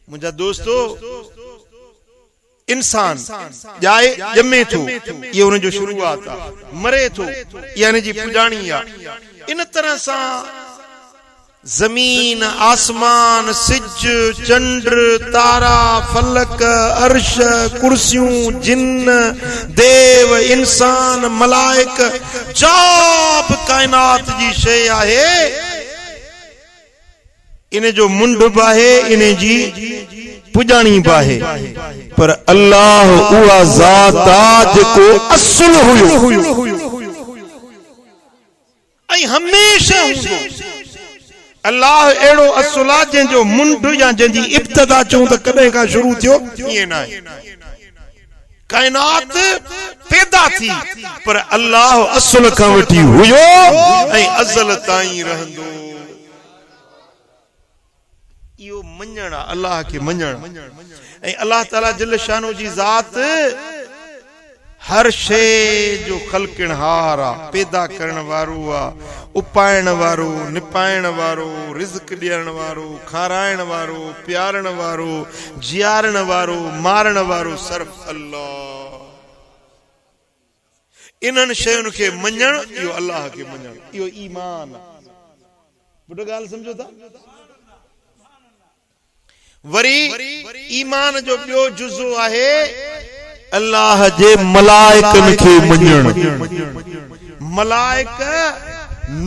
मुझा दोस्तों इंसान जाए जमे थो ये उन जो शुरुआत आ मरे थो यानी जी पुजाणी आ इन तरह सा जमीन आसमान सिज चंद्र तारा फलक अर्श कुर्सियों जिन्न देव इंसान मलाइक जाब कायनात जी शय आहे इने जो मुंड बाहे इने जी पुजाणी बाहे पर अल्लाह उहा ज़ात आ जेको असुल हुयो ऐं हमेशा हुंदो अल्लाह एड़ो असुला जंहिंजो मुंड या जंहिंजी इब्तिदा चऊं त कॾहिं खां शुरू थियो ईअं न आहे कायनात पैदा थी पर अल्लाह असुल खां वठी हुयो ऐं अज़ल ताईं रहंदो इहो मञण अल्लाह खे मञण ऐं अल्लाह ताला जल शानो जी ज़ात हर शे जो खलकिणहार आ पैदा करण वारो आ उपाइण वारो निपाइण वारो रिज़्क ॾियण वारो खाराइण वारो प्यारण वारो जियारण वारो मारण वारो सिर्फ़ अल्लाह इन्हनि शयुनि खे मञण इहो अल्लाह खे मञण इहो ईमान आहे बुढो ॻाल्हि सम्झो था वरी ईमान जो ॿियो जुज़ो आहे अल्लाह जे मलाइकनि खे मञण मलाइक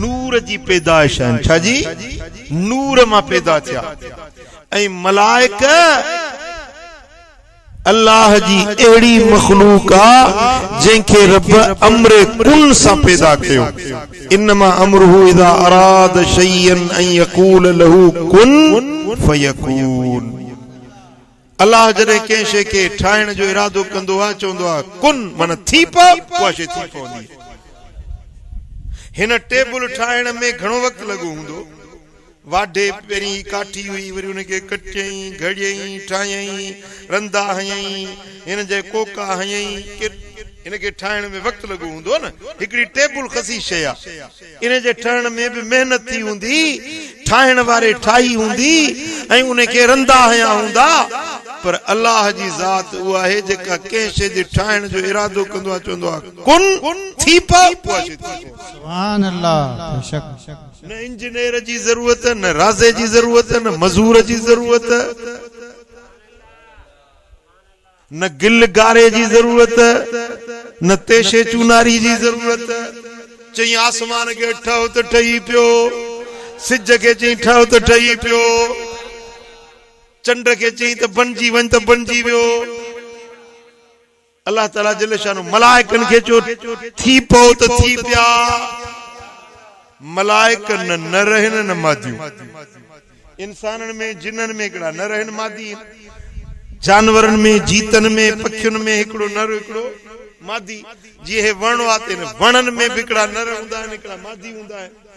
नूर जी पैदाइश आहिनि छा जी नूर मां पैदा थिया ऐं मलाइक अल्लाह जी अहिड़ी मखलूक आ जंहिंखे रब अम्र कुन सां पैदा कयो इन्नमा अमरुहु इज़ा अराद शैयन अन यकूल लहू कुन फयकून अल्लाह जॾहिं कंहिं शइ खे ठाहिण जो इरादो कंदो आहे चवंदो आहे कुन माना थी पव उहा शइ थी पवंदी हिन टेबल ठाहिण में घणो वक़्तु लॻो हूंदो वाढे पहिरीं काठी हुई वरी उनखे कटियईं घड़ियईं ठाहियईं रंदा हयईं हिन जे कोका हयईं इनके ठाहिण में वक़्तु लॻो हूंदो न हिकिड़ी टेबल खसी शइ आहे इन जे ठहण में बि महिनत थी हूंदी ठाहिण वारे ठाही हूंदी ऐं उनखे रंदा हया हूंदा पर अल्लाह जी ज़ात उहा आहे जेका कंहिं शइ जे ठाहिण जो इरादो कंदो आहे चवंदो आहे कुन थी पव सुभान अल्लाह न इंजीनियर जी ज़रूरत न राज़े जी ज़रूरत न मज़ूर जी ज़रूरत न गिल गारे जी ज़रूरत न तेशे चूनारी जी ज़रूरत चई आसमान खे ठहो त ठही पियो सिज खे चई ठहो त ठही पियो चंड खे चई त बणजी वञ त बणजी वियो अल्लाह ताला जल शानो मलाइकनि खे चयो थी पओ त थी पिया मलाइक न रहनि न मादियूं इंसाननि में जिन्ननि में हिकिड़ा न रहनि मादी जानवरनि में जीतनि में पखियुनि में हिकिड़ो नर हिकिड़ो मादी जीअं हे वण आहे त वणनि में बि हिकिड़ा नर हूंदा आहिनि हिकिड़ा मादी हूंदा आहिनि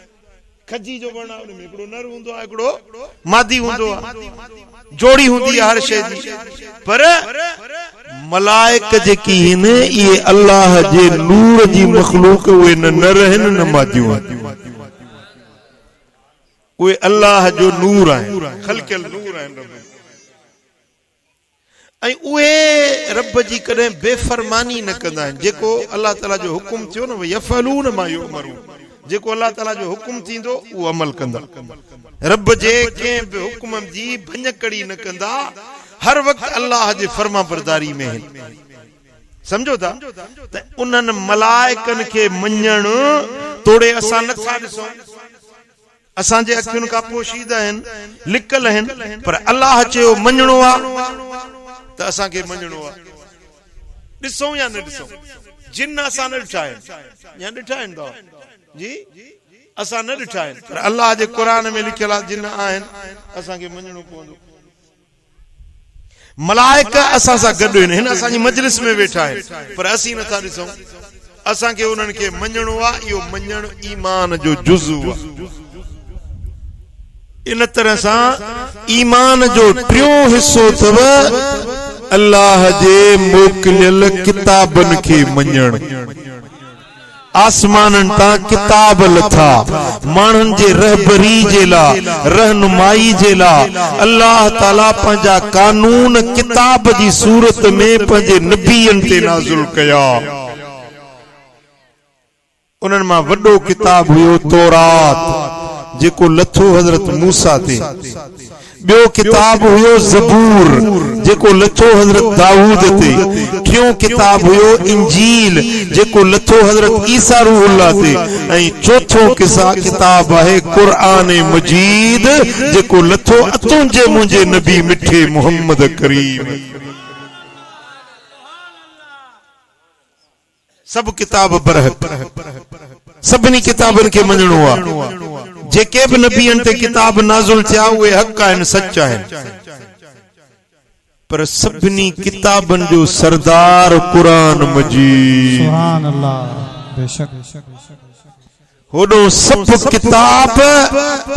खजी जो वण आहे उन में हिकिड़ो नर हूंदो आहे हिकिड़ो मादी हूंदो आहे जोड़ी हूंदी आहे हर शइ जी पर मलाइक जेकी आहिनि इहे अल्लाह जे नूर जी मखलूक उहे न नर आहिनि न मादियूं आहिनि उहे अल्लाह जो नूर आहिनि खलकियल नूर आहिनि ऐं उहे रब जी कॾहिं बेफ़रमानी न कंदा आहिनि जेको अल्लाह ताला जो हुकुम थियो न यफ़लून मा युमरून जेको अल्लाह ताला जो हुकुम थींदो उहो अमल कंदा रब जे कंहिं बि हुकुम जी भञकड़ी न कंदा हर वक़्तु अल्लाह जे फर्मा बरदारी में आहिनि समझो था त उन्हनि मलाइकनि खे मञण तोड़े असां नथा ॾिसूं असांजे अखियुनि खां पोशीदा आहिनि लिकल आहिनि पर अल्लाह चयो मञणो आहे त असांखे मञणो आहे ॾिसूं या न ॾिसूं जिन असां न ॾिठा आहिनि या ॾिठा आहिनि तव्हां जी असां न ॾिठा आहिनि पर अल्लाह जे क़ुर में लिखियल आहे जिन आहिनि असांखे मञणो पवंदो मलाइक असां सां गॾु आहिनि हिन असांजी मजलिस में वेठा आहिनि पर असीं नथा ॾिसूं असांखे उन्हनि खे मञणो आहे इहो मञणु ईमान जो जुज़ू आहे इन तरह सां ईमान जो टियों हिस्सो अथव अल्लाह जे मोकिलियल किताबनि खे मञण आसमानन ता किताब लथा मानन जे रहबरी जे ला रहनुमाई जे ला अल्लाह ताला पंजा कानून किताब जी सूरत में पंजे नबीयन ते नाज़िल कया। उन्हनि मां वॾो किताब हुयो तौरात जेको लथो हज़रत मूसा ते। ॿियो किताब हुयो ज़बूर जेको लथो हज़रत दाऊद ते। टियों किताब हुयो इंजील जेको लथो हज़रत ईसा रूहुल्लाह ते। ऐं चौथो किताब आहे क़ुरान मजीद जेको लथो तुंहिंजे मुंहिंजे नबी मिठे मोहम्मद करीम। सब किताब बरहक सभिनी किताबनि खे मञणो आहे। जेके भी नबियन ते किताब नाज़िल थिया उहे हक़ आहिनि सच आहिनि पर सभिनी किताबनि जो सरदार क़ुरान मजीद। सुभान अल्लाह बेशक होॾो सभु किताब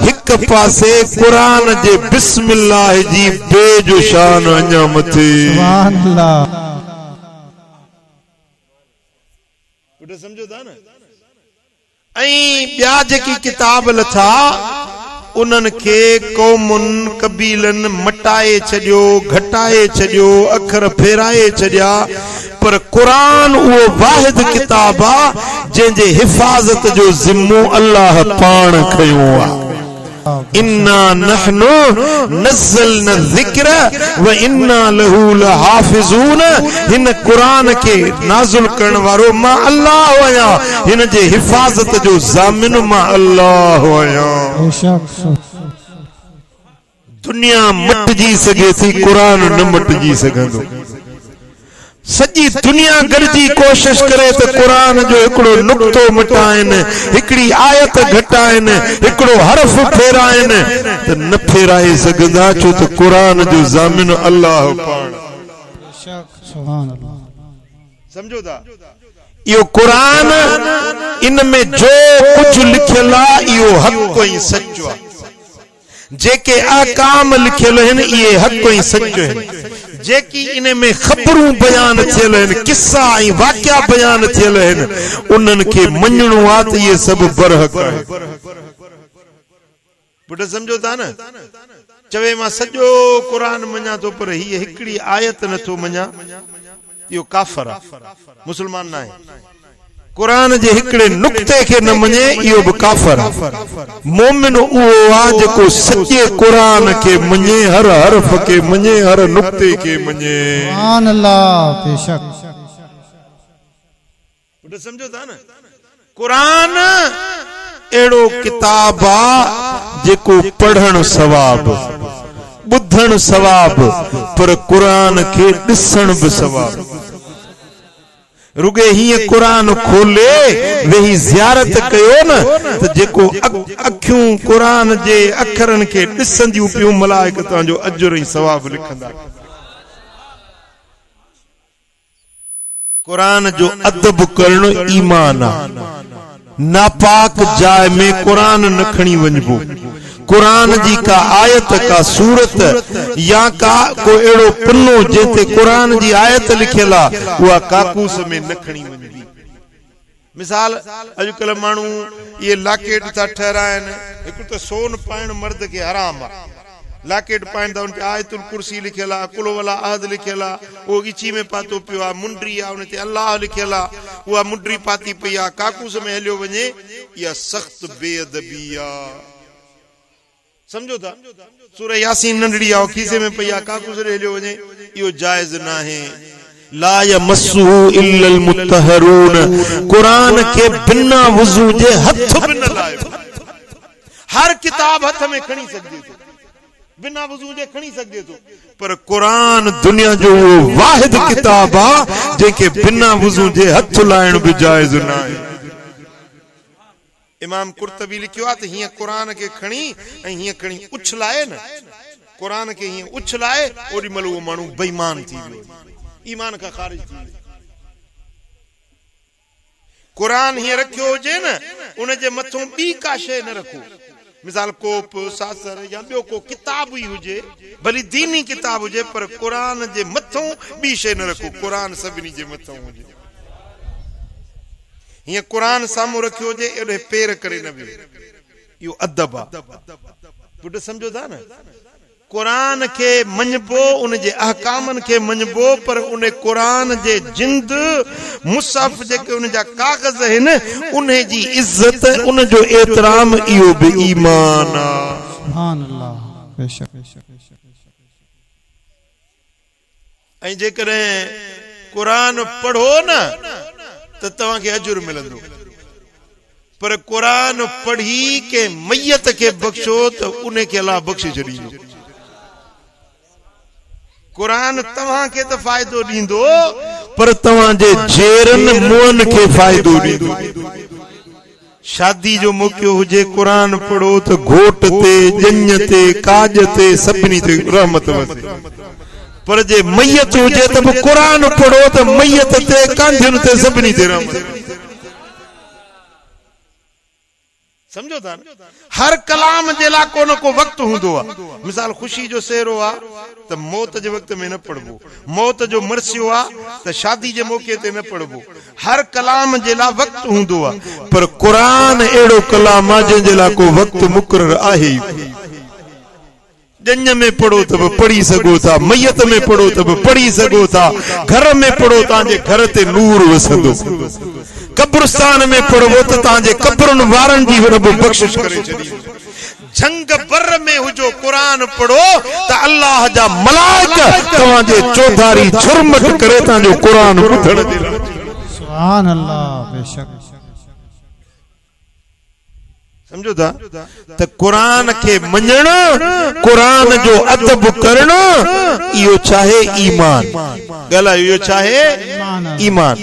हिक पासे क़ुरान जे बिस्मिल्लाह जी बेजो शान अञा मथे। सुभान अल्लाह समझो था न। ऐं ॿिया जेकी किताब लथा उन्हनि खे क़ौमुनि कबीलनि मटाए छॾियो घटाए छॾियो अखर फेराए छॾिया पर क़ुरान उहो वाहिद किताब आहे जंहिंजे हिफ़ाज़त जो ज़िम्मो अल्लाह पाण खयो आहे। इन्ना नहनु नज़्ज़लना ज़िक्र व इन्ना लहू लहाफ़िज़ून। हिन क़ुरान के नाज़िल करण वारो मां अल्लाह आहियां हिन जे हिफ़ाज़त जो ज़ामिन मां अल्लाह आहियां। दुनिया मटिजी सघे थी क़ुरान न मटिजी सघंदो। सॼी दुनिया गॾिजी कोशिश करे त क़ुरान जो हिकिड़ो नुक़्तो मिटाइनि हिकिड़ी आयत घटाइनि हिकिड़ो हर्फ फेराइनि त न फेराए सघंदा छो त क़ुरान जो ज़ामिन अल्लाह पाण। सुभान अल्लाह समझो था। इहो क़ुरान इन में जो कुछ लिखियल आहे इहो हक़ ऐं सचो आहे। जेके अहकाम लिखियल आहिनि इहे हक़ ऐं सचो आहिनि। जेकी इन में ख़बरूं बयान थियल आहिनि किस्सा ऐं वाक़िया बयान थियल आहिनि उन्हनि खे मञणो आहे त इहे सभु बरहक़ आहे। पुट समझो था न। चवे मां सॼो क़ुरान मञा थो पर हीअ हिकिड़ी आयत नथो मञा इहो काफ़िर आहे मुस्लमान न आहे। क़ुरान जे हिकिड़े नुक़्ते खे न मञे इहो बि काफ़िर आहे। मोमिन उहो आहे जेको सचे क़ुरान खे मञे हर हर्फ खे मञे हर नुक़्ते खे मञे। सुभान अल्लाह बेशक समझो था न। क़ुरान अहिड़ो किताब आहे जेको पढ़ण सवाब ॿुधण सवाब पर क़ुरान खे ॾिसण बि सवाब। रुगे हीअं क़ुरान खोले वेही ज़ियारत कयो न त जेको अखियूं क़ुरान जे अखरनि खे ॾिसंदियूं पियूं मलाइकतां जो अजर ऐं सवाब लिखंदा। क़ुरान जो अदब करणु ईमान आहे। नापाक जाइ में क़ुरान न खणी वञिबो। क़ुरान जी का आयत का सूरत या का को अहिड़ो पन्नो जंहिंते क़ुरान जी आयत लिखियल आहे उहा काकूस में न खणी वञिबी। मिसाल अॼुकल्ह माण्हू इहे लाकेट था ठहराइनि। हिकु त सोन पाइण मर्द खे हराम आहे। लाकेट पाइनि था उन ते आयतुल कुर्सी लिखियल आहे कुल वला अहद लिखियल आहे उहो ॻिची में पातो पियो आहे मुंडी आहे उन ते अल्लाह लिखियल आहे उहा मुंडी पाती पई आहे काकूस में हलियो वञे इहा सख़्त बेअदबी आहे। समझो था। सूरह यासीन नंढड़ी आहे खीसे में पई आहे काकूस ॾे हलियो वञे इहो जाइज़ न आहे। ला यमस्सुहु इल्लल मुत्तहरून। क़ुरान के बिना वुज़ू जे हथ बि न लायो। हर किताब हथ में खणी सघिजे थो बिना वुज़ू जे खणी सघिजे थो पर क़ुरान दुनिया जो उहो वाहिद किताब आहे जंहिंखे बिना वुज़ू जे हथ लाइण बि जाइज़ न आहे। इमाम कुर्तबी लिखियो आहे त हीअं क़ुरान खे खणी ऐं हीअं खणी उछलाए न क़ुरान खे हीअं उछलाए ओॾी महिल उहो माण्हू बेईमान थी वियो ईमान खां ख़ारिज थी वियो। क़ुरान हीअं रखियो हुजे न उन जे मथां ॿी का शइ न रखो। मिसाल कोप सासर या ॿियो को किताब ई हुजे भली दीनी किताब हुजे पर क़ुरान जे मथां ॿी शइ न रखो। क़ुरान सभिनी जे मथां हुजे। ये कुरान सामू रखियो जे एडे पेर करे न वियो यो अदब आ पुट समझो था न कुरान के मञबो उन जे अहकामन के मञबो पर उन कुरान जे जिंद मुसहफ जेके उन जा कागज हैं उन जी इज्जत उन जो एहतराम इयो बे ईमान आ सुभान अल्लाह बेशक ऐं जेकरे कुरान पढ़ो न त तवा के अजर मिलंदो पर कुरान पढ़ी के मैयत के बख्शो तो उन्हें के अल्लाह बख्शे छड़ींदो कुरान तवा के तो फायदो दींदो पर तवा जे जेरन मुअन के फायदो दींदो शादी जो मौको हुजे कुरान पढ़ो तो घोट ते जंज ते काज ते सभनी ते रहमत वसे पर जे मैयत हुजे तो कुरान पढ़ो तो मैयत ते कांधन ते सभनी ते रहमत समझो था हर कलाम जे ला को न को वक्त हुंदो आ मिसाल खुशी जो सेरो आ त मौत जे वक्त में न पढ़बो मौत जो मरसियो आ त शादी जे मौके ते न पढ़बो हर कलाम जे ला वक्त हुंदो आ पर कुरान एड़ो कलाम आ जे ला को वक्त मुकर्रर आहे जंज में पढ़ो तब पढ़ी सको था मैयत में पढ़ो तब पढ़ी सको था घर में पढ़ो तांजे घर ते नूर वसंदो कब्रिस्तान में पढ़ो तो तांजे कब्रन वारन जी रब बख्शिश करे छड़ी जंग बर में हुजो कुरान पढ़ो त अल्लाह जा मलाइका तवाजे चौधारी छुरमट करे तांजो कुरान ॿुधण जे लाइ सुभान अल्लाह बेशक समझो था त कुरान के मञण कुरान जो अदब करण इयो चाहे ईमान गला इयो चाहे ईमान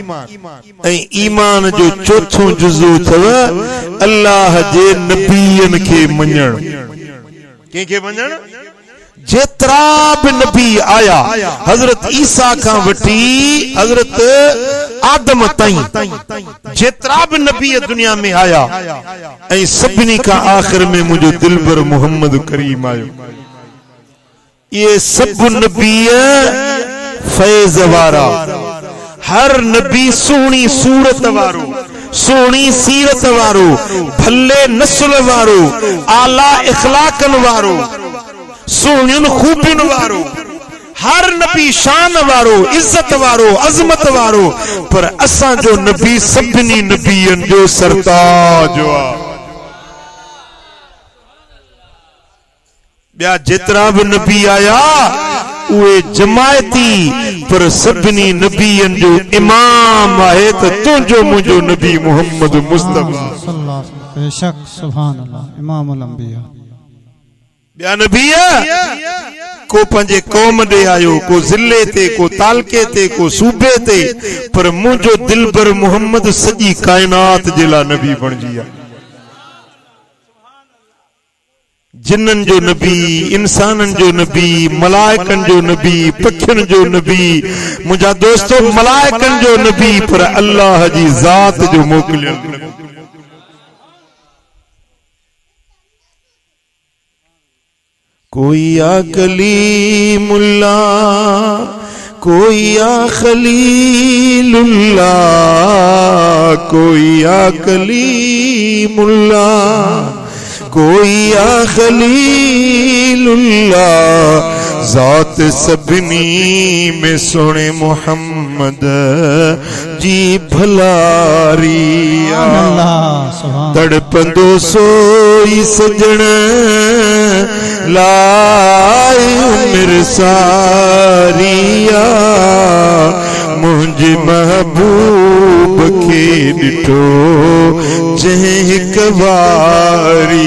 ऐं ईमान जो चौथो जुज़ो थव अल्लाह जे नबीयन के मञण के मञण जेतरा भी नबी आया हजरत ईसा का वठी हजरत आदम ताई जेतरा भी नबी दुनिया में आया ऐं सभनी का आखिर में मुझो दिलबर मोहम्मद करीम आयो ये सब नबी फैज वारा हर नबी सोनी सूरत वारो सोनी सीरत वारो भले नस्ल वारो आला इखलाकन वारो सोनियन खूबिन वारो हर नबी शान वारो इज्जत वारो अजमत वारो पर असा जो नबी सभनी नबियन जो सरताज आ ॿिया जेतिरा भी नबी आया उहे जमायती पर सभनी नबियन जो इमाम आहे त तुंहिंजो मुंहिंजो नबी मोहम्मद मुस्तफा बेशक सुभान अल्लाह इमामुल अंबिया ॿिया नबी को पंहिंजे कौम ॾे आयो को ज़िले ते को तालके ते को सूबे ते पर मुंहिंजो दिलबर मोहम्मद सॼी कायनात जे लाइ नबी बणिजी आहे जिन्नन जो नबी इंसानन जो नबी मलाइकन जो नबी पखियन जो नबी मुंहिंजा दोस्तो मलाइकन जो नबी पर अल्लाह जी ज़ात जो मोकिलियल कोई आ कलीमुल्लाह कोई आ खलीलुल्लाह कोई आ कलीमुल्लाह कोई आ खलीलुल्लाह ज़ात सभनी में सोने मोहम्मद जी भलारिया तड़पंदो सोई सजण लाई उम्र सारिया मुझे महबूब के डिठो जह कवारिया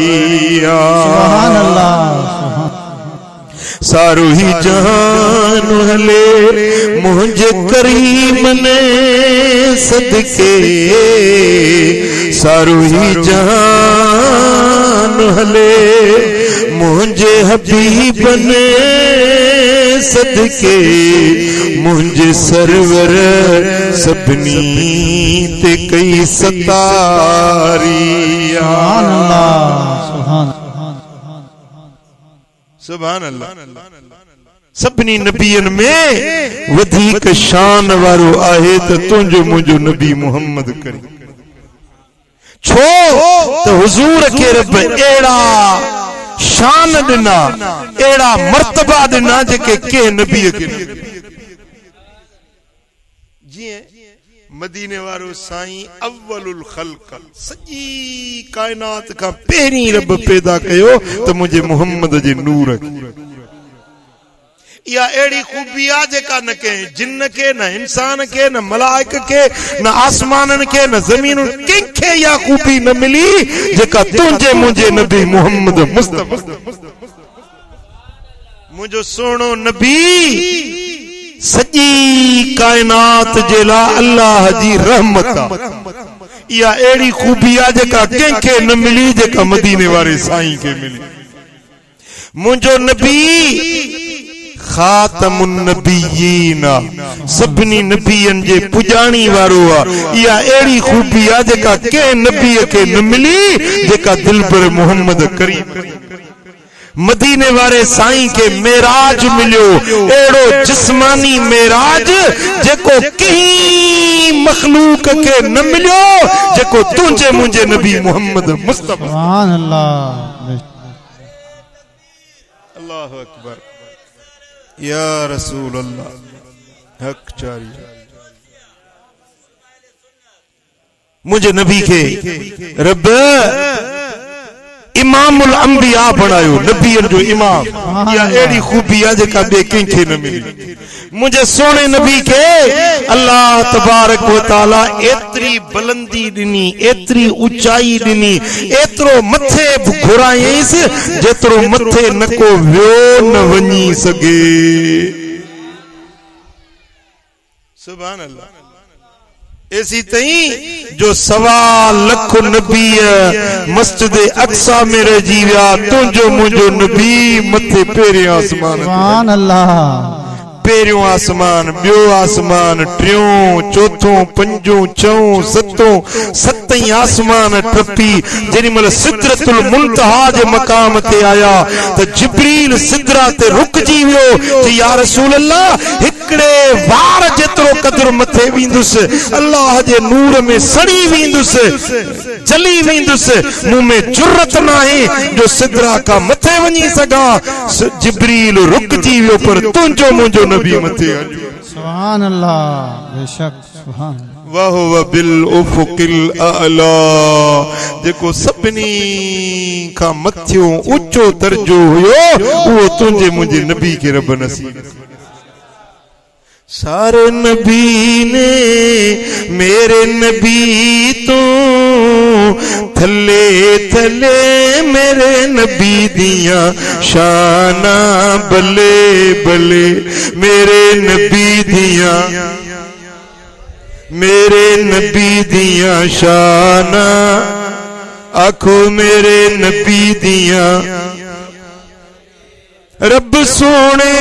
सारो ही जहान हले मुझे करीम ने सदके सारो ही जहान हले मुझे हबीब ने सदके मुझे सरवर सबनी ते कई सतारिया सुभान अल्लाह सभनी नबियन में वधिक शान वारो आहे त तुंहिंजो मुंहिंजो नबी मोहम्मद करी छो तो हुजूर के रब एड़ा शान दिना एड़ा मर्तबा दिना जेके के नबी के जी मदीने वारो साईं अव्वलुल खल्क सजी कायनात का पहरी रब पैदा कयो तो मुझे मोहम्मद जे नूर या एड़ी खूबी आ जेका न के जिन्न के न इंसान के न मलाइक के न आसमानन के न जमीन कंखे या खूबी न मिली जेका तुझे मुझे नबी मोहम्मद मुस्तफा मुझो सोनो नबी सजी कायनात जेला अल्लाह जी रहमत या एड़ी खूबी आ जेका कंखे न मिली जेका मदीने वारे साईं के मिली मुझो नबी खातमुन नबियीन सभनी नबियन जे पुजाणी वारो आ या एड़ी खूबी आ जेका के नबी के न मिली जेका दिल पर मोहम्मद करीम मदीने वारे साईं के मेराज मिलियो एड़ो जिस्मानी मेराज जेको कहीं मखलूक के न मिलियो जेको तुझे मुझे नबी मोहम्मद मुस्तफा सुभान अल्लाह अल्लाहु अकबर या रसूल अल्लाह हक चारी मुझे नबी के रब इमामुल अंबिया बनायो नबियन जो इमाम या एड़ी खूबी आ जेका बे कंखे न मिली मुझे सोने नबी के अल्लाह तबारक व तआला एतरी बुलंदी दिनी एतरी ऊंचाई दिनी एतरो मथे घुराईस जेतरो मथे नको व्यो न वनी सके सुभान अल्लाह ऐसी तई जो 1.25 लाख नबी मस्जिद अक्सा में रही विया तुझो मुझो नबी मथे पेरे आसमान सुभान अल्लाह पेरियों आसमान बियो आसमान टियों चौथों पंजों छहों सतों सतई आसमान टपी जेनी मल सिदरतुल मुंतहा जे मकाम ते आया तो जिब्रील सिदरा ते रुक जी वियो जी या रसूल अल्लाह हिकड़े वार जेतरो कदर मथे विंदुस अल्लाह जे नूर में सड़ी विंदुस जली विंदुस मुंह में जुर्रत नाही जो सिदरा का मथे वनी सगा जिब्रील रुक जी वियो पर तुझो मुझो नबी मथे सुभान अल्लाह बेशक सुभान वाह व बिल उफुकिल आला जेको सभनी का मथियो ऊंचो दर्जो हुयो वो तुझे मुझे नबी के रब नसीब सारे नबी ने मेरे नबी तो थले थले मेरे नबी दिया शाना बले बले मेरे नबी दिया शाना आखो मेरे नबी दिया रब सोने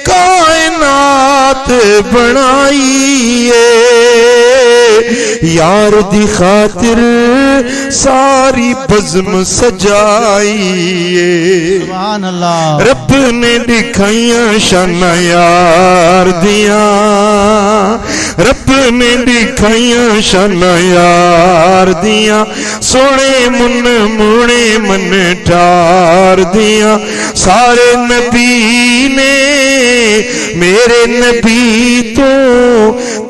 कायनात बनाई यार दी खातिर सारी बज़्म सजाई सुभान अल्लाह रब ने दिखाइया शाना यार दिया रब ने दिखाइया शाना यार दिया सोने मुन मुने मन ठार दिया सारे नबी ने मेरे नबी तो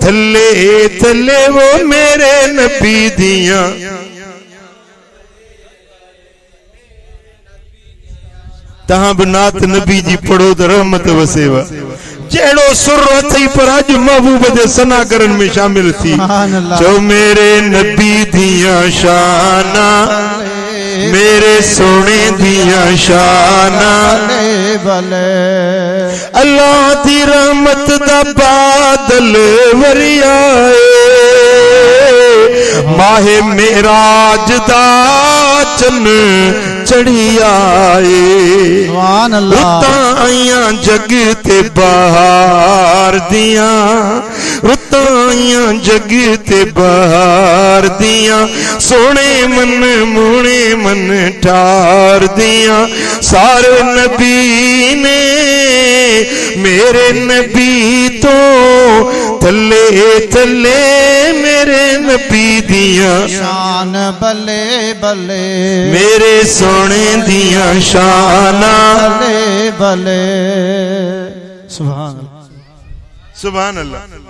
थले थले वो मेरे नबी दिया तहां बनात नबी जी पढ़ो तो रहमत वसेवा जेड़ो सुर थी पर अज महबूब दे सना करन में शामिल थी जो मेरे नबी दिया शाना मेरे सोने दिया शाना भले अल्लाह दी रहमत दा बादल वरियाए माहे मेराज दा चन चढ़ी आए सुभान अल्लाह आइया जग ते बाहर दिया रुतां आया जग ते बाहर दिया सोने मन मुने मन ठार दिया सारे नबी ने मेरे नबी तो तले तले मेरे नबी दिया शान बले बले मेरे सोने दिया शाना बले बले सुभान अल्लाह सुभान अल्लाह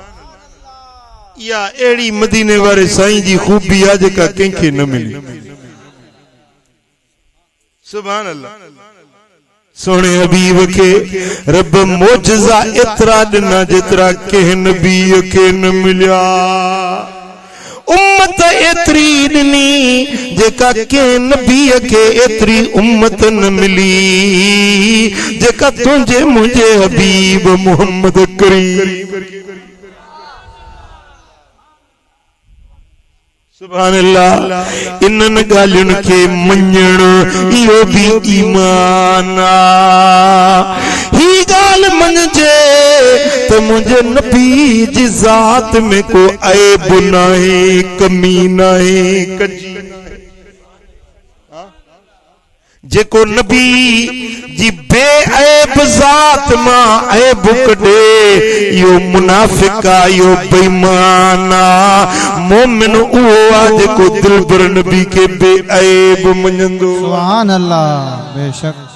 या एड़ी मदीने वाले साईं जी खूबी आज का कंखे न मिली सुभान अल्लाह सोने हबीब के रब मोजज़ा इतरा दिना जितरा के नबी के न मिलिया उम्मत एतरी दिनी जेका के नबी के एतरी उम्मत न मिली जेका तुझे मुझे हबीब मोहम्मद करीम सुभान अल्लाह इन्हन गालियुन के मञण इहो भी ईमान ही गाल मञजे तो मुझे नबी जी जात में को ऐब नाहे कमी नाहे कजी जेको नबी जी बेऐब जात मां ऐब कढे यो मुनाफिका यो बेईमाना मोमिन उहो आ जेको दिलबर नबी के बेऐब मञंदो सुभान अल्लाह बेशक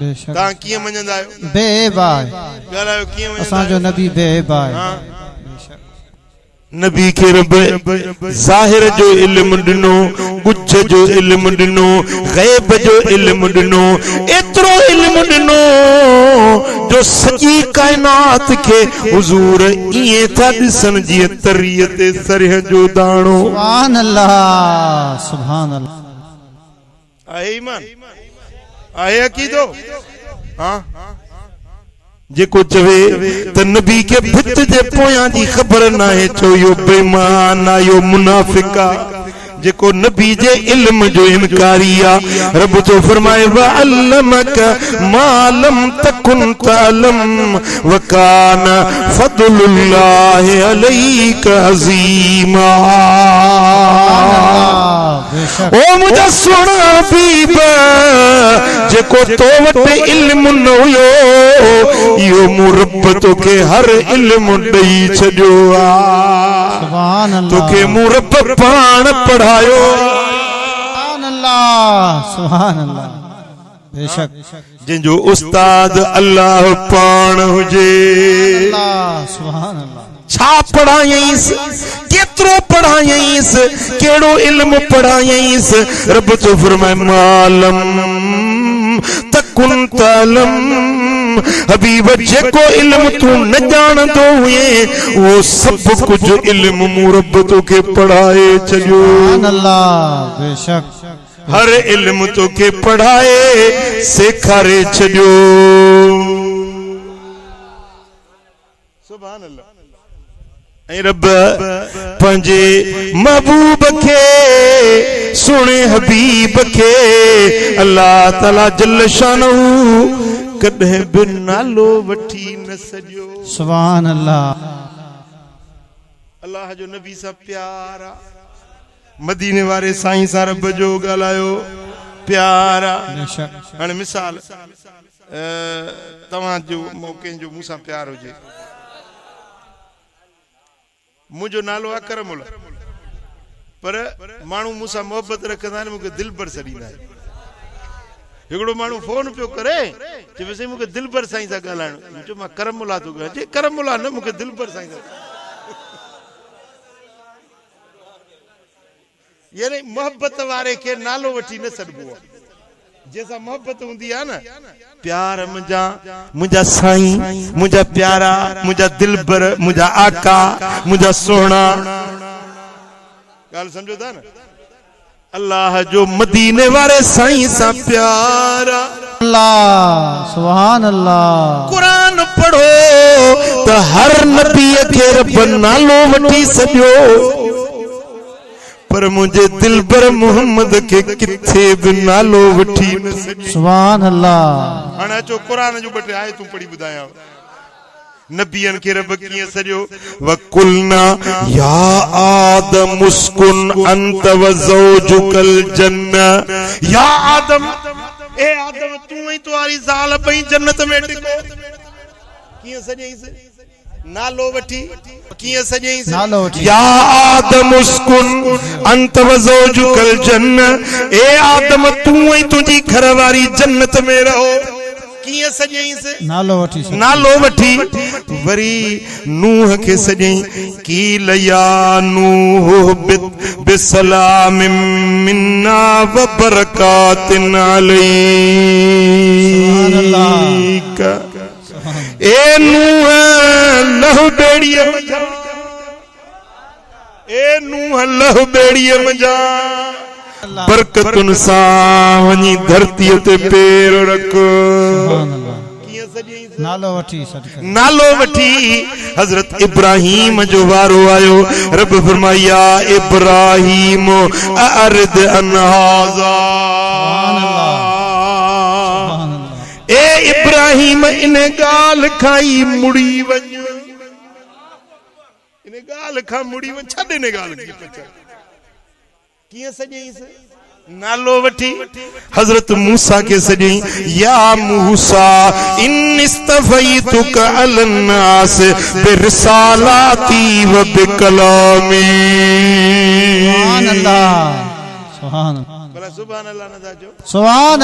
बेशक ता कीअं मञंदा आहियो बेबाय ॻाल्हायो कीअं मञंदा असां जो नबी बेबाय नबी के रब ज़ाहिर जो इल्म दिनो गुच्छ जो इल्म दिनो गैब जो इल्म दिनो एतरो इल्म दिनो जो सॼी कायनात के हुजूर इए था दिसन जी तरियत सरह जो दाणो सुभान अल्लाह सुभान अल्लाह आहे ईमान आहे अकीदो हां जेको चवे त नबी के भित जे पोयां जी खबर ना है छो यो बेईमान यो मुनाफिका जेको नबी जे इल्म जो इनकारिया रब तो फरमाए व अल्लमक मा लम तकुन तअलम व कान फदलुल्लाह अलैका अजीमा ओ मुझा सोना हबीब जेको तो वटे इल्म न हुयो यो मुरब तो के हर इल्म दई छडियो आ सुभान अल्लाह तो के मुरब पान पढ़ायो सुभान अल्लाह सुभान अल्लाह बेशक जिंजो उस्ताद अल्लाह पान हुजे अल्लाह सुभान अल्लाह छा पढ़ायईस केतरो पढ़ायईस केड़ो इल्म पढ़ायईस रब तो फरमाए मालम तकुन तलम हबीब जेको इल्म तू न जान दो हुए वो सब कुछ इल्म मुरब तो के पढ़ाए चलियो सुभान अल्लाह बेशक हर इल्म तो के पढ़ाए सिखारे चलियो सुभान अल्लाह ऐं रब पंहिंजे महबूब के सुणे हबीब के अल्लाह ताला जल शानहू कदे बि नालो वठी न सॼो सुभान अल्लाह अल्लाह जो नबी सा प्यारा मदीने वारे साईं सा रब जो ॻाल्हायो प्यारा बेशक हाणे मिसाल तव्हां जो कंहिंजो मूंसां प्यार हुजे मुझो नालो आहे करमुल पर माण्हू मूंसां मोहब्बत रखंदा आहिनि मूंखे दिल भर छॾींदा आहिनि हिकिड़ो माण्हू फोन पियो करे चए साईं मूंखे दिल भर साईं सां ॻाल्हाइणो चयो मां करमुला थो ॻाल्हायां चए करमुला न मूंखे दिल भर साईं सां यानी मोहब्बत वारे खे नालो वठी न सॾिबो आहे जैसा मोहब्बत हुंदी है ना प्यार मुझा साईं मुझा प्यारा मुझा दिलबर मुझा आका मुझा सोना गाल समझो था ना अल्लाह जो मदीने वाले साईं सा प्यारा अल्लाह सुभान अल्लाह कुरान पढ़ो तो हर नबी के रब नालो वठी सॼो पर मुझे दिलबर मोहम्मद के किथे भी नालो वठी न सॼो सुभान अल्लाह हाणे अचो कुरान जो बटे आयतूं पढ़ी ॿुधायां नबियन के रब कीअं सॼो वकुलना या आदम उस्कुन अंत व ज़ौजुकल जन्ना या आदम ए आदम तू ही तुम्हारी ज़ाल पई जन्नत में टिको कीअं सॼईंसि नालो वठी कीअं सॼईंसि नालो वठी या आदम उस्कुन अंत व ज़ौजुकल जन्ना ए आदम तू ही तुझी घरवारी जन्नत में रहो कीअं सॼईंसि नालो वठी वरी नूह के सॼई कील या नूह बिसलाम मिन्ना व बरकातिन अलैका ए नूह लहु बेड़ीअ मजा ए नूह लहु बेड़ीअ मजा बरकतुन सां वञी धरतीअ ते पेर रख नालो वठी हजरत इब्राहिम जो वारो आयो रब फरमाया इब्राहिम अरद अन हाज़ा ए इब्राहिम इन गाल खाई मुड़ी वञ इन गाल खां मुड़ी वञ छॾ इन गाल कीअं सॼईंसि नालो वठी हजरत मूसा के सॼई या मूसा इन इस्तफ़ैतुक अलन नास बिरसालाती व बिकलामी सुभान अल्लाह सुभान अल्लाह न जाजो सुभान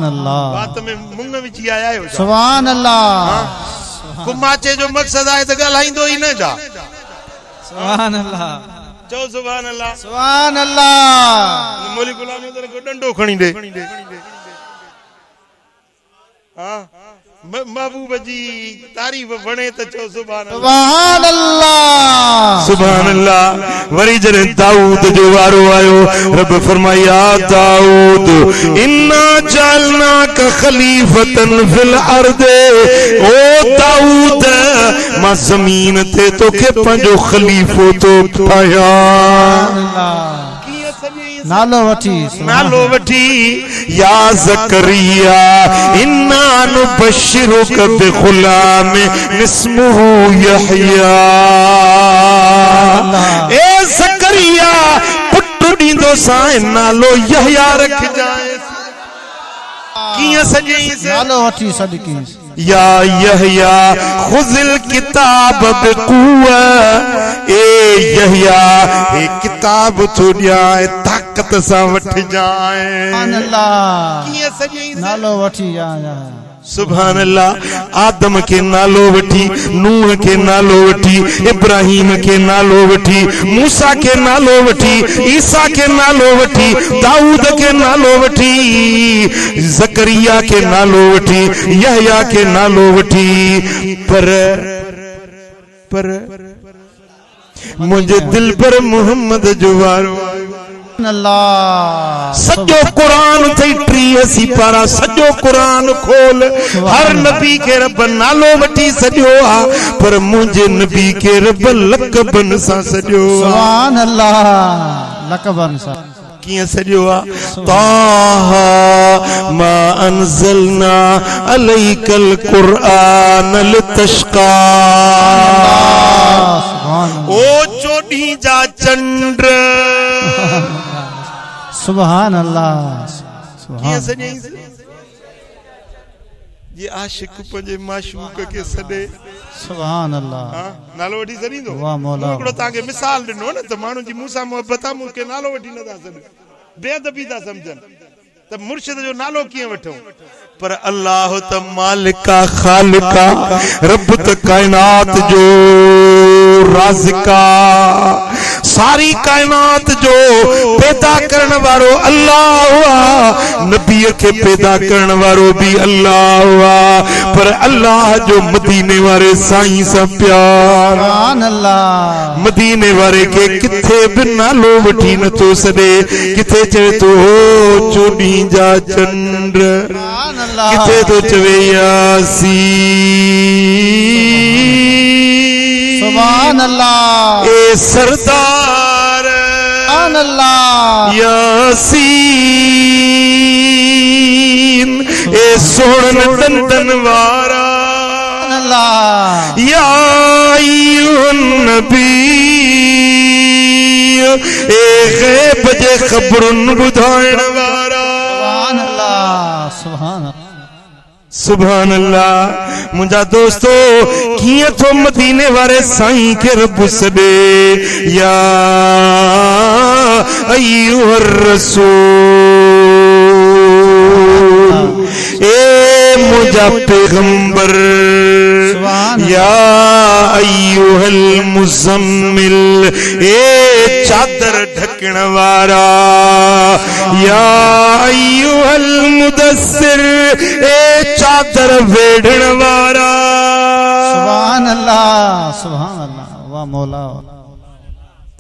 अल्लाह बात में मुंग विच आया आयो सुभान अल्लाह कुमाचे जो मकसद आहे त ॻाल्हाईंदो ई न जा सुभान अल्लाह चो सुभान अल्लाह मोली गुलाम ने को डंडो खणी दे हां महबूब जी तारीफ वणे त चो सुभान अल्लाह वरी जरे दाऊद जो वारो आयो रब फरमाया दाऊद इन्ना जलना का खलीफतन फिल अर्द ओ दाऊद मां जमीन ते तोखे पंजो खलीफो तो ठाया नालो वठी या ज़करिया इन्ना नुबश्शिरुक बिग़ुलाम इस्मुहु यहया ए ज़करिया पुट ॾींदो सां नालो यहया रख जाए कीअं सॼईंसि नालो वठी सॾकींसि या यहया खुज़िल किताब बिक़ुव्वा ए यहया ए किताब तो ॾियाए ताकत सां वठ जाए सुभान अल्लाह कीअं सॼईंसि नालो वठी या सुभान अल्लाह आदम के नालो वठी नूह के नालो वठी इब्राहिम के नालो वठी मूसा के नालो वठी ईसा के नालो वठी दाऊद के नालो वठी ज़करिया के नालो वठी यहया के नालो वठी पर मुझे दिल पर मोहम्मद जो वारो अल्लाह सजो कुरान थई 83 पारा सजो कुरान खोल हर नबी के रब नालो वठी सजो आ पर मुझे नबी के रब लक़बन सा सजो सुभान अल्लाह लक़बन सा कीअं सजो आ ताहा मा अनज़लना अलैकल कुरआन लितशक़ा ओ चोडी जा चंद्र सुभान अल्लाह कीअं सॼईंसि ये आशिक पंहिंजे माशूक के सॾे सुभान अल्लाह नालो वठी सॾींदो वाह मौला हिकिड़ो तव्हांखे मिसाल ॾिनो न त माण्हू जी मूंसां मोहबत आहे मूंखे नालो वठी नथा सॾनि बेअदबी था सम्झनि त मुर्शिद जो नालो कीअं वठूं पर अल्लाह त मालिका खालिका रब त कायनात जो राज़िका सारी कायनात जो पैदा करण वारो अल्लाह नबी के पैदा करण वारो भी अल्लाह पर अल्लाह जो मदीने वाले साईं सा प्यार सुभान अल्लाह मदीने वाले के किथे भी नालो वठी न तो सदे किथे चवे तो हो चोडी जा चंद्र किथे तो चवे यासी सुभान अल्लाह ए सरदार सुभान अल्लाह यासीन ए सोहन दंदन वारा अल्लाह या अय्युहन नबी ए गैब जे खबरुन बुधाइण वारा सुभान अल्लाह सुभान अल्लाह सुभान अल्लाह। मुंजा दोस्तो किए तो मदीने वारे साईं के रब सदे या अय्युहर रसूल ए मुंजा पैगंबर या अय्युहल मुज़म्मिल ए चादर ढकण वारा या अय्युहल मुदस्सिर ए चादर वेढ़ण वारा सुभान अल्लाह वाह मौला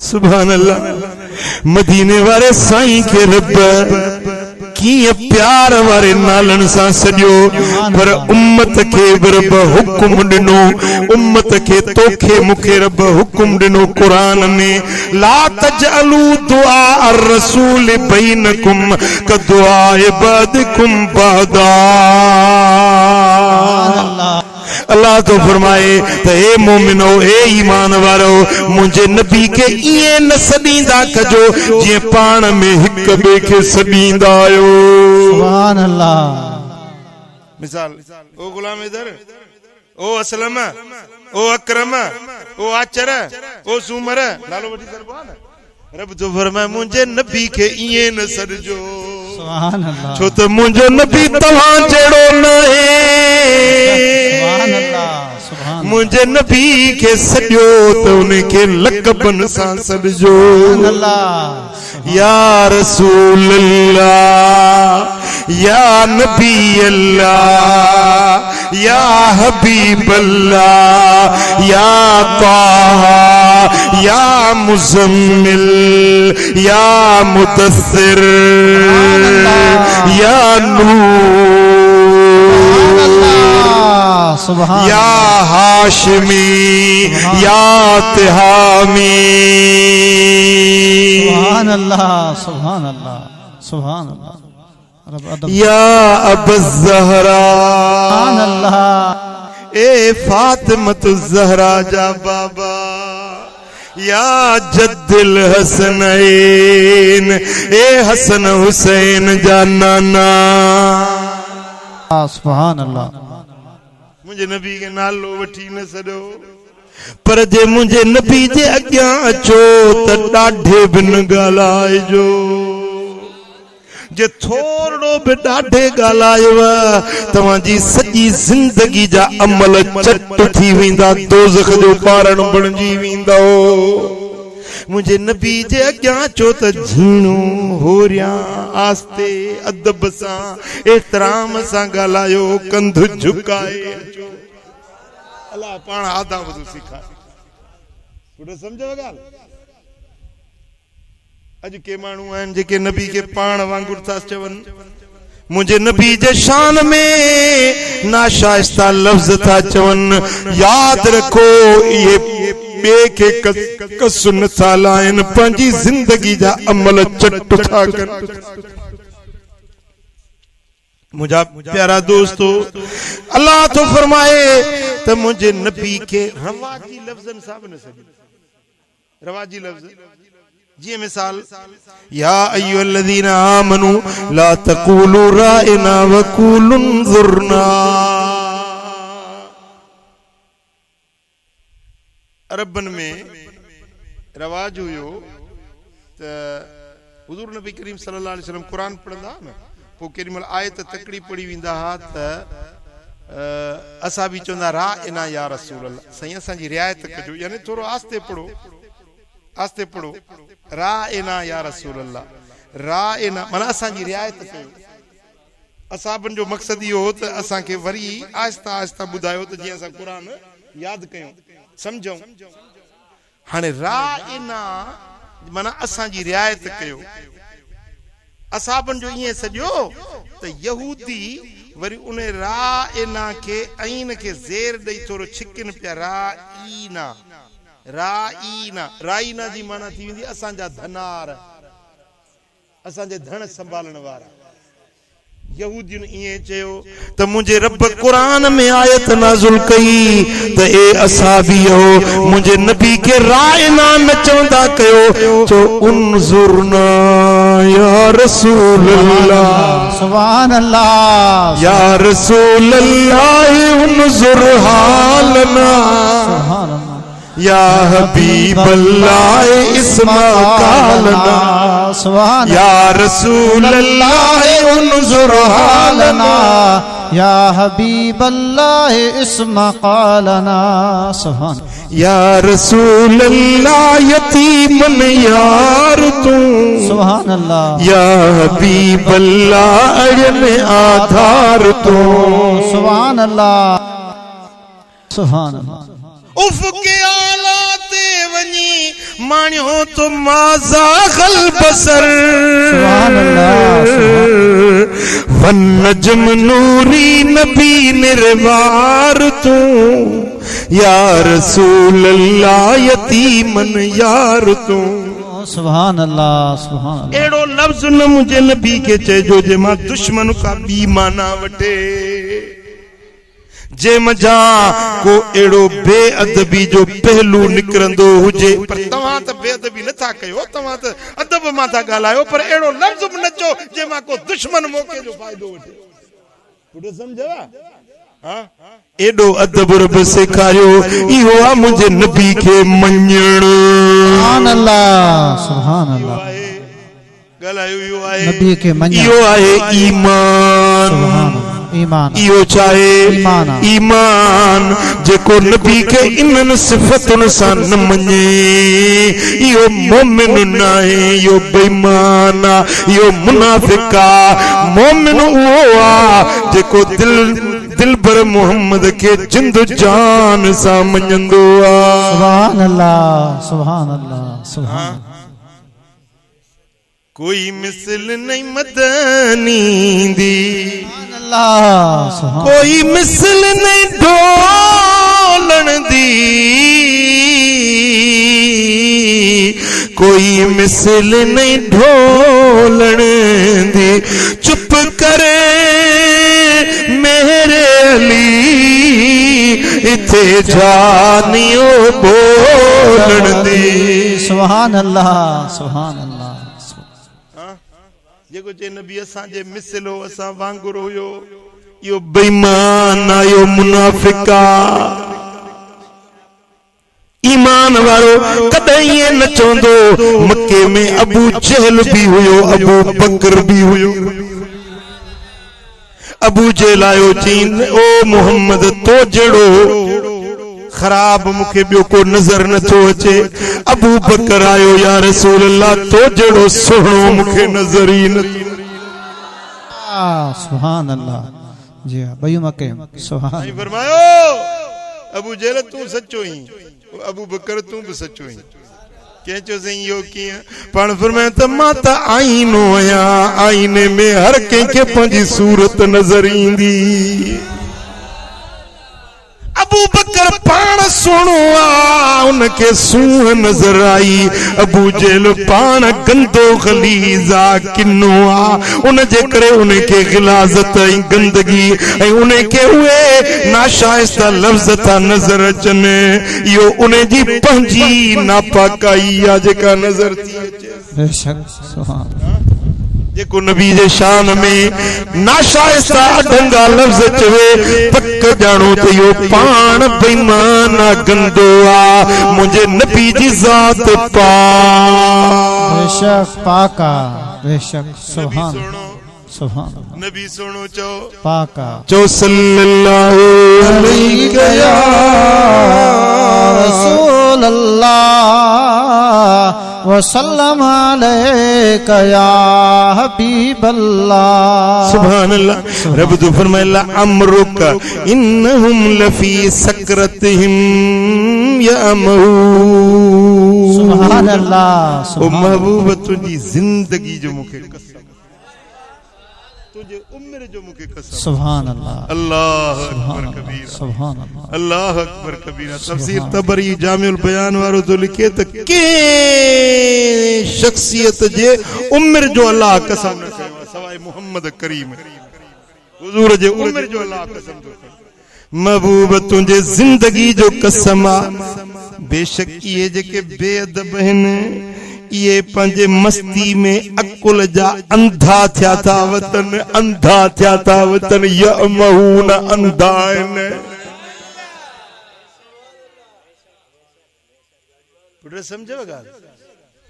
सुभान अल्लाह। मदीने वारे साईं के रब किए प्यार वारे नालन सा सजो पर उम्मत के रब हुक्म दिनो उम्मत के तोखे मुखे रब हुक्म दिनो कुरान में ला तजअलू दुआ अर्रसूल बैनकुम क दुआ इबादकुम बदा। अल्लाह तो फरमाए तो हे मोमिनो हे ईमान वारो मुझे नबी के इए न सदींदा कजो जे पान में हिक बे के सदींदा आयो। सुभान अल्लाह। मिसाल ओ गुलाम इधर ओ असलम ओ अकरम ओ आचर ओ सुमर नालो वठी सरबान रब तो फरमाए मुझे नबी के इए न सदजो सुभान अल्लाह छो तो मुझो नबी तवां जेड़ो न सुभान अल्लाह सुभान मुझे नबी के सजो तो उनके लकबन सा सजो अल्लाह या रसूल अल्लाह या नबी अल्लाह या हबीब अल्लाह या ताहा या मुज़म्मिल या मुदस्सिर या नूर या हाशमी या तिहामी सुभान अल्लाह सुभान अल्लाह सुभान अल्लाह रब अदब या अबू ज़हरा सुभान अल्लाह ए फातिमत ज़हरा जा बाबा या जद्दिल हसनैन ए हसन हुसैन जा नाना सुभान अल्लाह। मुझे नबी के नालो वठी न सडो पर जे मुझे नबी जे अग्यां अचो त ॾाढे बिन ॻाल्हाइजो जे थोरो बि ॾाढे ॻाल्हायव तव्हांजी सॼी ज़िंदगी जा अमल चट थी वेंदा दोज़ख जो पारण बणिजी वेंदो। मुझे नबी जे अग्यां अचो त झीणो होरियां आस्ते अदब सां एतराम सां ॻाल्हायो कंध झुकाए अचो। अल्लाह पाण आदाब थो सिखाए पूरो सम्झो ॻाल्हि। अॼु के माण्हू आहिनि जेके नबी के पाण वांगुरु था चवनि मुझे नबी जे शान में नाशाइस्ता लफ्ज था चवनि याद रखो ये बे के कसु नथा लाइन पंहिंजी जिंदगी जा अमल चट था कनि। मुझा प्यारा दोस्तों अल्लाह तो फरमाए तो मुझे नबी के रवाजी लफ्जन साहब न सके रवाजी लफ्ज जी मिसाल या अय्युहल्लज़ीना आमनू ला तक़ूलू राइना व क़ूलू उन्ज़ुरना। अरबन में रवाज हुयो त हुज़ूर नबी करीम सल्लल्लाहु अलैहि वसल्लम कुरान पढ़ंदा न पोइ केॾीमहिल आयत तकड़ी पढ़ी वेंदा हा त असां बि चवंदा राइना या रसूल अल्लाह साईं असांजी रिआयत कजो यानी थोरो आस्ते पढ़ो राइना या रसूल अल्लाह राइना माना असांजी रिआयत कयो। असाबन जो मक़सद इहो हो त असांखे वरी आहिस्ता आहिस्ता ॿुधायो त जीअं असां क़ुरान यादि कयूं सम्झूं। हाणे राइना माना असांजी रिआयत कयो। असाबन जो ईअं सॼो त यहूदी वरी उन राइना के ऐन के ज़ेर ॾेई थोरो छिकिन पिया राइना राइना राइना जी माना थी वेंदी असांजा धनार असांजे धन संभालण वारा यहूदियुन इए चयो त मुझे रब कुरान में आयत नाज़िल कई त ए असहाबियो मुझे नबी के राय ना न चवंदा कयो चो उनजुरना या रसूल अल्लाह सुभान अल्लाह या रसूल अल्लाह उनजुर हालना सुभान अल्लाह या हबीब अल्लाह इस्मा कालना सुभान या रसूल अल्लाह उनजुर हालना या हबीब अल्लाह इस्मा कालना सुभान या रसूल अल्लाह यतीमन यार तू सुभान अल्लाह या हबीब अल्लाह अड़न आधार तू सुभान अल्लाह सुभान अल्लाह उफ के आला ते वनी मानियो तो माजा खल बसर सुभान अल्लाह वन नजम नूरी नबी निर्वार तू या रसूल अल्लाह यतीमन यार तू सुभान अल्लाह सुभान अल्लाह एड़ो लफ्ज न मुझे नबी के चइजो जे मां दुश्मन का बी माना वटे जे मजा को एड़ो बेअदबी जो पहलू निकरंदो हुजे पर तवां त बेअदबी न था कयो तवां त अदब मां था गालायो पर एड़ो लफ्ज न चो जे मां को दुश्मन मौके जो फायदो वठे पुट समझा हां एड़ो अदब रब सेखारियो इहो आ मुझे नबी के मञण सुभान अल्लाह सुभान अल्लाह गालायो इहो आहे नबी के मञण इहो आहे ईमान सुभान अल्लाह ईमान इहो चाहे ईमान ईमान जेको नबी के इन्हनि सिफ़तुनि सां न मञे इहो मोमिन न आहे इहो बेईमान आहे इहो मुनाफ़िक़ आहे मोमिन उहो आहे जेको दिलबर मोहम्मद के जिंद जान सां मञंदो आहे सुभान अल्लाह सुभान अल्लाह सुभान कोई मिसल नहीं मदनी दी अल्लाह सुभान कोई मिसल नहीं ढोलन दी कोई मिसल नहीं ढोलन दी चुप करे मेरे अली इथे जानियो बोलन दी सुभान अल्लाह सुभान अल्लाह जेको जे नबी असां जे मिसलो असां वांगुर हुयो यो बेईमान आयो मुनाफिक ईमान वारो कदे ये न चोंदो मक्के में अबू जहल भी हुयो अबू बकर भी हुयो अबू जहल आयो चीन ओ मोहम्मद तो जड़ो खराब मुखे बियो को नजर न थो अचे अबू बकर आयो या रसूल अल्लाह तो जड़ो सोहणो मुखे नजर ही न सुभान अल्लाह जी बयू मके सुभान फरमायो अबू जहल तू सच्चो ही अबू बकर तू भी सच्चो ही के चो सही यो किया पण फरमायो त मां त आईनो आया आईने में हर के पंजी सूरत नजर ईंदी अबू बकर पान सोनो आ उनके सूह नजर आई अबू जहल पान गंदो गलीजा किन्नो आ उन जे करे उनके गिलाजत ऐं गंदगी ऐं उनके हुए नाशाइस्ता लफ्ज था नजर अचन यो उन जी पंजी नापाकाई आ जेका नजर थी अचे बेशक सुभान जेको नबी जे शान में नाशाइस्ता ढंगा लफ्ज चवे पक जानो त यो पान बेईमान गंदो आ मुझे नबी जी जात पा बेशक पाका बेशक सुभान सुभान नबी सुनो चो पाका चो सल्लल्लाहु अलैहि या रसूल अल्लाह वसल्लम अलैका या हबीब अल्लाह सुभान अल्लाह रब तो फरमाया अमरुक इन्नहुम लफी सकरतिहिम यअमहू सुभान अल्लाह ओ महबूब तुझी जिंदगी जो मुखे कसम तुझे उम्र जो मुखे कसम सुभान अल्लाह अल्लाह अकबर कबीरा सुभान अल्लाह अल्लाह अकबर कबीरा तफसीर तबरी जामिउल बयान वारो तो लिखे त के शख्सियत जे उम्र जो अल्लाह कसम न कयो सवाए मोहम्मद करीम हुजूर जे उम्र जो अल्लाह कसम थो करे महबूब तुंहिंजे ज़िंदगी जो कसम आ बेशक इहे जेके बेअदब आहिनि इहे पंहिंजे मस्ती में अकुल जा अंधा थिया था वतन अंधा थिया था वतन यमहून अंधा आहिनि पुट समझो ॻाल्हि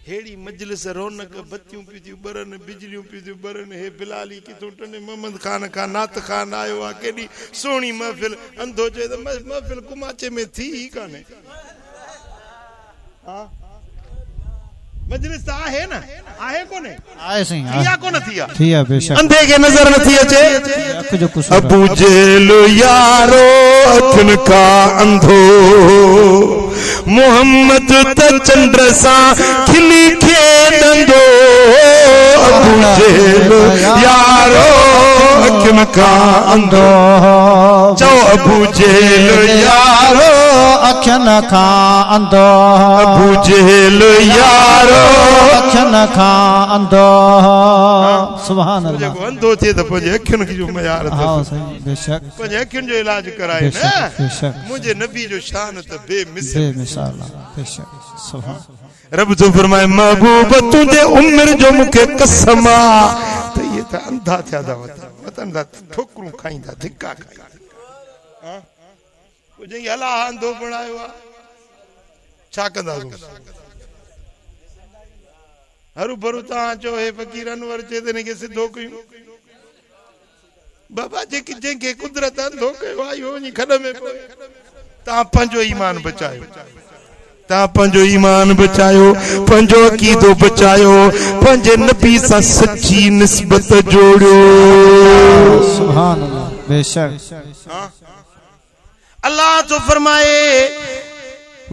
हेड़ी मजलिस रौनक बत्तियूं पियूं बरन बिजलियूं पियूं बरन हे बिलाली किथों टने मोहम्मद खान का नात खान आयो आ केडी सोणी महफिल अंधो चए त महफिल कुमाचे में थी काने हां मजलिस आहे ना आहे कोने आहे सही थिया कोन थिया थिया बेशक अंधे के नजर न थी अचे अख जो कुछ अबू जेल यारो अखन का अंधो मोहम्मद त चंद्र सा खिली खेडंदो अबू जेल यारो अखन का अंधो चो अबू जेल यारो अखन का अंधो अबू जेल यारो अखन का अंधो सुभान अल्लाह जेको अंधो थे त पंहिंजे अखियुनि जो मयार हां सही बेशक पंहिंजे अखियुनि जो इलाज कराए न बेशक मुंहिंजे नबी जो शान त बेमिसाल बेशक सुभान रब जो फरमाए महबूब तुंहिंजे उम्र जो मूंखे कसम आ त इहे त अंधा थिया था वतन था ठोकरूं खाईंदा धिका खाईंदा हां जंहिं अलाह अंधो बणायो आहे छा कंदासीं हरू भरू तव्हां चओ हे फ़कीर अनवर चए त हिनखे सिधो कयूं बाबा जंहिंखे कुदरत अंधो कयो आहे इहो वञी खॾ में पए तव्हां पंहिंजो ईमान बचायो तव्हां पंहिंजो ईमान बचायो पंहिंजो अक़ीदो बचायो पंहिंजे नबी सां सची निस्बत जोड़ियो सुभान अल्लाह बेशक अल्लाह तो फरमाए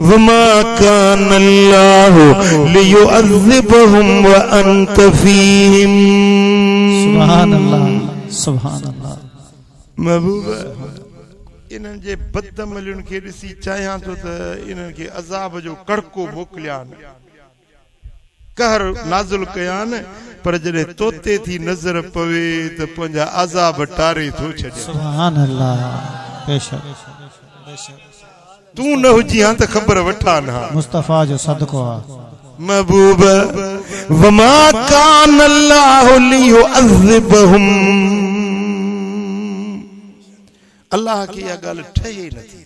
वमा कान अल्लाहु लियुअज़्ज़िबहुम व अंत फीहिम सुभान अल्लाह महबूब इन्हनि जे बदअमलियुनि खे ॾिसी चाहियां थो त इन्हनि खे अज़ाब जो कड़को मोकिलियान कहर नाज़िल कयान पर जॾहिं तोते थी नज़र पवे त पंहिंजा अज़ाब टारे थो छॾे सुभान अल्लाह बेशक तू न हुजी हां त ख़बर वठा न मुस्तफा जो सदको आ महबूब वमा कान अल्लाहु लियुअज़्ज़िबहुम अल्लाह की इहा ॻाल्हि ठहे नथी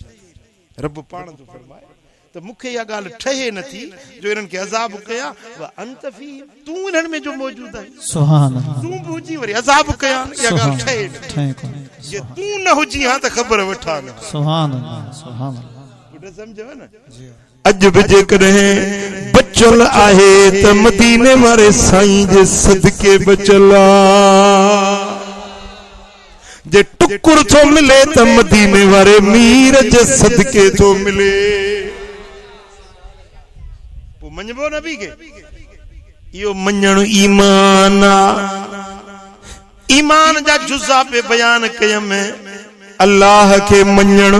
रब पाण थो फरमाए त मूंखे इहा ॻाल्हि ठहे नथी जो इन्हनि खे अज़ाब कया व अंत फी तू इन्हनि में जो मौजूद आहे सुभान अल्लाह तू बि हुजी वरी अज़ाब कया इहा ॻाल्हि ठहे जे तू न हुजी हां त ख़बर वठा न सुभान अल्लाह समझो न अज बि जेकॾहिं बचल आहे त मदीने वारे साईं जे सदके बचल जे टुकुर थो मिले त मदीने वारे मीर जे सदके थो मिले पोइ मञबो नबी खे इहो मञण ईमान आहे ईमान जा जुज़ा पे बयान कयम अल्लाह के मञण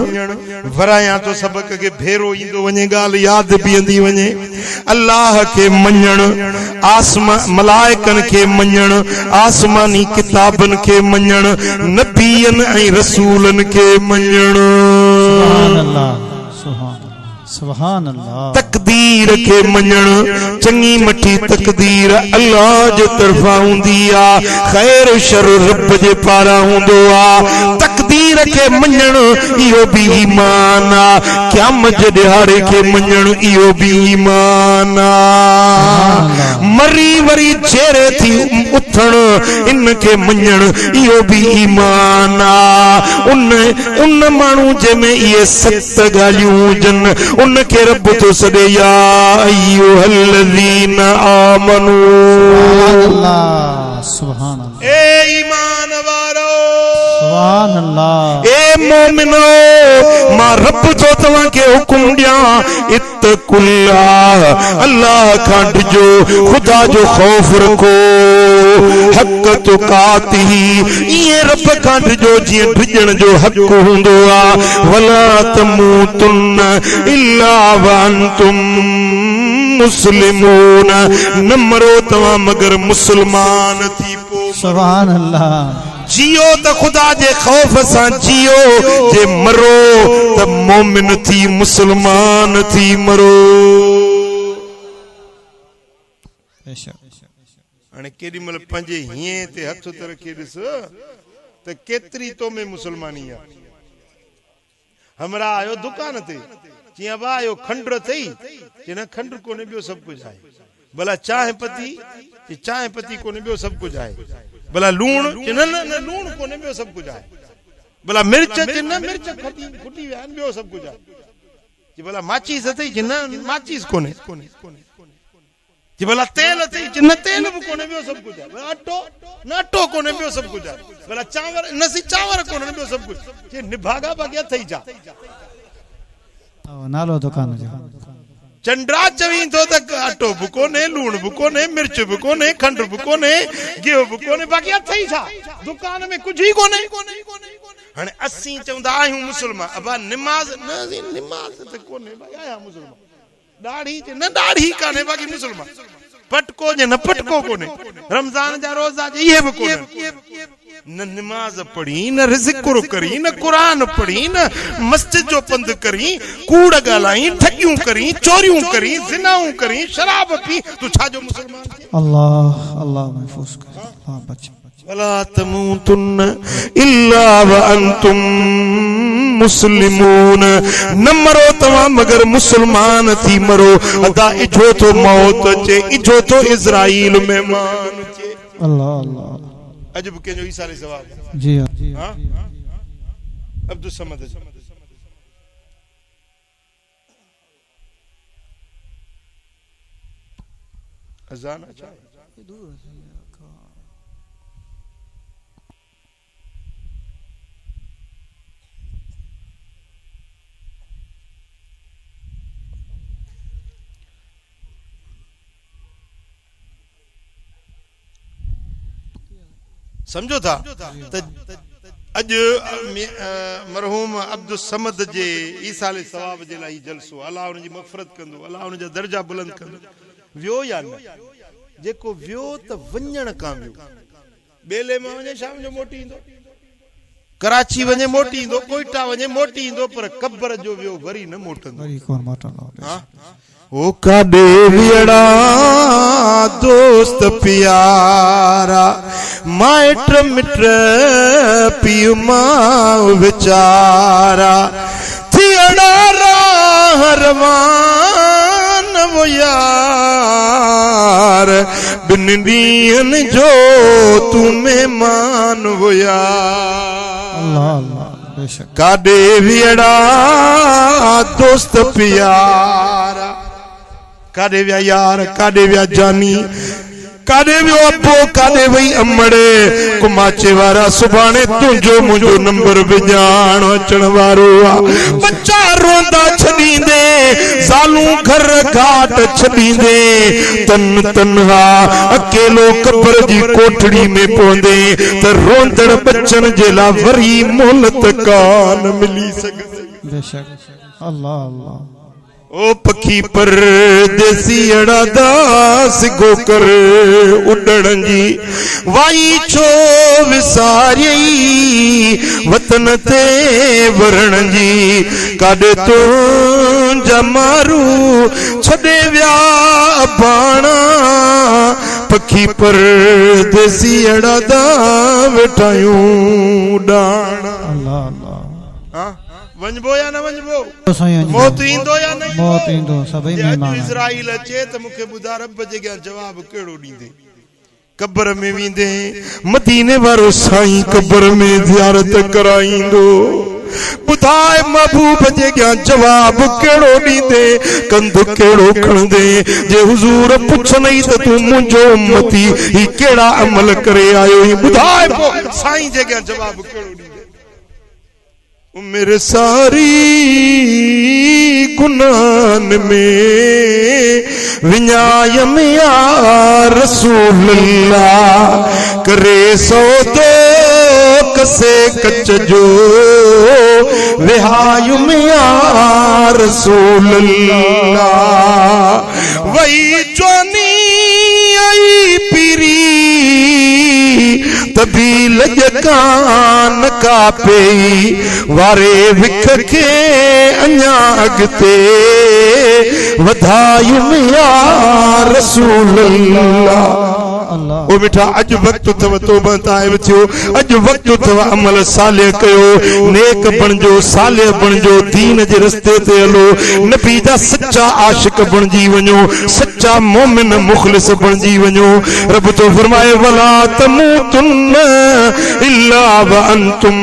वराया तो सबक के भेरो इंदो वने गाल याद बींदी वने अल्लाह के मञण आसमान मलाइकन के मञण आसमानी किताबन के मञण नबियन ऐं रसूलन के मञण सुभान अल्लाह सुभान अल्लाह तकदीर के मञण चंगी मठी तकदीर अल्लाह जे तरफा हुंदी आ खैर शर रब जे पारा हुंदो आ तकदीर के मञण इहो भी ईमान आ क़यामत जे ॾिहाड़े के मञण इहो भी ईमान आ मरी वरी चेहरे थी उथण इन के मञण इहो भी ईमान आ उन माण्हू जंहिंमें इहे सत ॻाल्हियूं हुजनि उनके रब तो सदे या अय्युहल्लज़ीना आमनू सुभान अल्लाह ए ईमान वारो सुभान अल्लाह ए मोमिनो मां रब जो तव्हां के हुकुम दिया इत्तकुल्लाह अल्लाह खां डिजो खुदा जो खौफ रखो हक तुकातिही ये रब खां डिजो जीअं डिजण जो हक हूंदो आ वला तमूतुन इल्ला व अंतुम मुस्लिमून न मरो तव्हां मगर मुसलमान थी पो सुभान अल्लाह जियो त खुदा जे खौफ सां जियो, जे मरो त मोमिन थी मुसलमान थी मरो। हाणे केॾी महिल पंहिंजे हीअं ते हथ त रखी ॾिस त केतिरी तो में मुसलमानी आहे। हमरा आयो दुकान ते, चई अबा आयो खंड अथई, चई न खंड कोन्हे ॿियो सभु कुझु आहे। भला चांहि पती कोन्हे ॿियो सभु कुझु आहे। भला लूण, चई न न लूण कोन्हे ॿियो सभु कुझु आहे। भला मिर्च, चई न मिर्च खुटी विया आहिनि ॿियो सभु कुझु आहे। चई भला माचीस अथई, चई न माचीस कोन्हे। चई भला तेल अथई, चई न तेल बि कोन्हे ॿियो सभु कुझु आहे। भला अटो, न अटो कोन्हे ॿियो सभु कुझु आहे। भला चांवर, न चांवर कोन्हे ॿियो सभु कुझु। चई निभागा बाग़ी अथई छा? नालो दुकान जो चंड्रा चवींदो त अटो बि कोन्हे, लूण बि कोन्हे, मिर्च बि कोन्हे, खंड बि कोन्हे, गिहु बि कोन्हे, बाक़ी अथई छा? दुकान में कुझु ई कोन्हे। हाणे असीं चवंदा आहियूं मुस्लमान, अबा निमाज़ न, निमाज़ त कोन्हे भाई, आया मुस्लमान। दाढ़ी, न दाढ़ी कान्हे, बाक़ी मुस्लमान। पटको जे न पटको कोन्हे, रमज़ान जा रोज़ा जे इहे बि कोन्हे। न निमाज़ पढ़ी, न ज़िक्र करी, न कुरान पढ़ी, न मस्जिद जो पंध करी, कूड़ ॻाल्हाई, ठगियूं करी, चोरियूं करी, ज़िनाऊं करी, शराब पी, तू छाजो मुसलमान? अल्लाह अल्लाह महफूज करे, अल्लाह बच। वला तमूतुन इल्ला व अंतुम मुस्लिमून, न मरो तव्हां मगर मुसलमान थी मरो। अदा इजो तो मौत अचे, इजो तो इज़राइल मेहमान अचे। अल्लाह अल्लाह अजब के जो ईसा सवाब जी हां अब्दुल समद अजान अच्छा दूर समझो था अज मरहूम अब्दुल समद जे ईसा सवाब जे लाइ जलसो, अल्लाह उन जी मग़फ़िरत कंदो, अल्लाह उन जा दर्जा बुलंद कंदो। वियो या न, जेको वियो त वञण कां वियो, बेले में वञे शाम जो मोटी ईंदो, कराची वञे मोटी ईंदो, कोयटा वञे मोटी ईंदो, पर क़ब्र जो वियो वरी न मोटंदो। हां ओ काॾे वियड़ा दोस्त प्यारा, माइट मिट पियो मां वीचारा, थियड़ा राह रवान वो यार, बिन ॾींहंनि जो तू मेहमान वो यार। अल्लाह अल्लाह बेशक। काॾे वियड़ा दोस्त प्यारा, काॾे विया यार, काॾे विया जानी, काॾे वियो अबो, काॾे वई अमड़े, कुमाचे वारा सुभाणे तुंहिंजो मुंहिंजो नंबर विझाण अचण वारो आहे। बच्चा रोंदा छॾींदे, ज़ालूं घर घाट छॾींदे, तन तन्हा अकेलो क़ब्र जी कोठड़ी में पहुंदे, त रोंदड़ बच्चन जे लाइ वरी मोहलत कान मिली सघंदी। बेशक अल्लाह अल्लाह। ओ पखी परदेसी अड़ा दास गो कर उड़न जी, वाई छो विसारी वतन ते वरण जी, काॾे तो जमारू छॾे विया बाणा, पखी परदेसी अड़ा दा वेठायूं डाणा। अल्लाह अल्लाह। हां वञबो या न वञबो, मौत ईंदो या न मौत ईंदो, सभई मेहमान। इज़राइल अचे त मूंखे ॿुधा रब जे अॻियां जवाब कहिड़ो ॾींदे? क़ब्र में वेंदे, मदीने वारो साईं क़ब्र में ज़ियारत कराईंदो, ॿुधाए महबूब जे अॻियां जवाब कहिड़ो ॾींदे, कंधु कहिड़ो खणंदे? जे हुज़ूर पुछनई त तूं मुंहिंजो उम्मती ही कहिड़ा अमल करे आयो, ही ॿुधाए पोइ साईं जे अॻियां जवाब कहिड़ो ॾींदे? मेरे सारी गुनाहन में विञायम या रसूल अल्लाह, करे सौदो कसे कच जो विहायुम या रसूल अल्लाह, वही जोनी आई पीरी तभी लजत जगान कापे वारे विख के अञा अॻिते वधायुम या रसूल अल्लाह। ओ मिठा अज वक्त थव तौबा ताइब थियो, अज वक्त थव अमल साले कयो, नेक बणजो, साले बणजो, दीन जे रस्ते ते हलो, नबी जा सच्चा आशिक बणजी वञो, सच्चा मोमिन मुखलिस बणजी वञो। रब तो फरमाए वला तमूतुन इल्ला व अंतुम